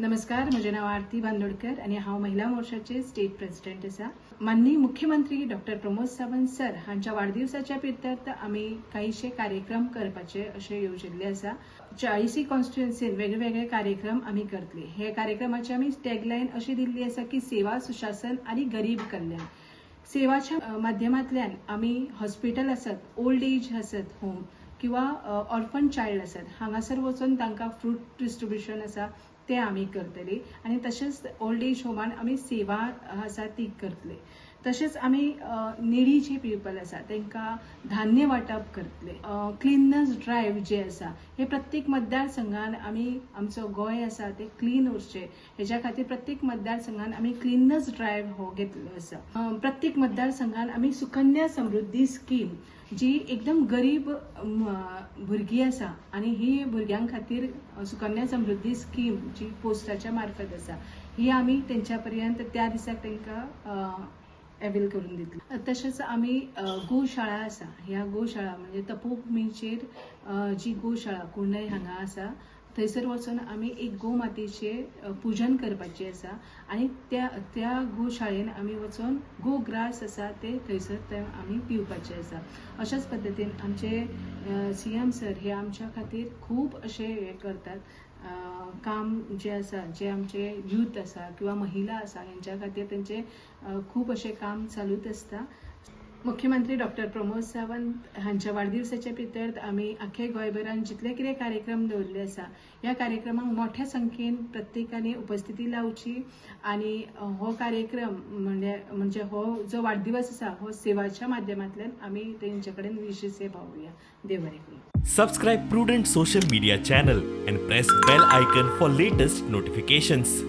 नमस्कार, म्हजें नांव आरती बांदोडकर आनी हांव महिला मोर्चाचे स्टेट प्रेसिडेंट आसा। माननीय मुख्यमंत्री डॉक्टर प्रमोद सावंत सर हांच्या वाडदिवसाच्या पिर्तार्थ आमी काहीशे कार्यक्रम करपाचे अशें येवजिल्ले आसा। 40 कॉन्स्टिट्युएन्सीन वेगवेगळे कार्यक्रम आमी करतले। हे कार्यक्रमाची आमी टॅगलायन अशी दिल्ली आसा की सेवा, सुशासन आनी गरीब कल्याण। सेवाच्या माध्यमांतल्यान आमी हॉस्पिटल आसात, ओल्ड एज आसात होम किंवा ऑर्फन चाइल्ड आसात, हांगासर वचून तांकां फ्रूट डिस्ट्रिब्युशन आसा ते आमी करतले आणि तशेंच ओल्ड एज होमान आमी सेवा आसा ती करतले। तशेंच आमी निडी जे पीपल आसा तांकां धान्य वाटप करतले। क्लिननेस ड्रायव्ह जे आसा हे प्रत्येक मतदारसंघान आमी आमचो गोंय आसा ते क्लीन उरचे हेच्या खातीर प्रत्येक मतदारसंघान आमी क्लिननेस ड्रायव्ह हो घेतलो आसा। प्रत्येक मतदारसंघान आमी सुकन्या समृद्धी स्कीम जी एकदम गरीब भुरगीं आसा आनी ही भुरग्यां खातीर सुकन्या समृद्धी स्कीम जी पोस्टाच्या मार्फत आसा ही आमी तेंच्या पर्यंत त्या दिसाक तांकां अवेल करून दितली। तशेंच आमी गोशाळा आसा, ह्या गोशाळा म्हणजे तपोभुमीचेर जी गोशाळा कुंडय हांगा आसा थंयसर वचून आमी एक गोमातेचें पूजन करपाचें आसा आनी त्या गोशाळेन आमी वचून गोग्रास आसा ते थंयसर आमी पिवपाचें आसा। अशाच पद्दतीन आमचे सीएम सर हे आमच्या खातीर खूब अशें हे करतात काम जे आसा, जे आमचे यूथ आसा किंवा महिला आसा हेंच्या खातीर तेंचे खूब अशें काम चालूच आसता। मुख्यमंत्री डॉक्टर प्रमोद सावंत हांच्या वाडदिवसाच्या पितर्थ आमी आख्खे गोंयभरान जितले कितें कार्यक्रम दवरले आसा ह्या कार्यक्रमाक मोठ्या संख्येन प्रत्येकाने उपस्थिती लावची आनी हो कार्यक्रम म्हणजे हो जो वाडदिवस आसा हो सेवाच्या माध्यमांतल्यान आमी तेंचे कडेन विशेष पावुया। देव बरें करूं। Subscribe Prudent social media channel and press bell icon for latest notifications.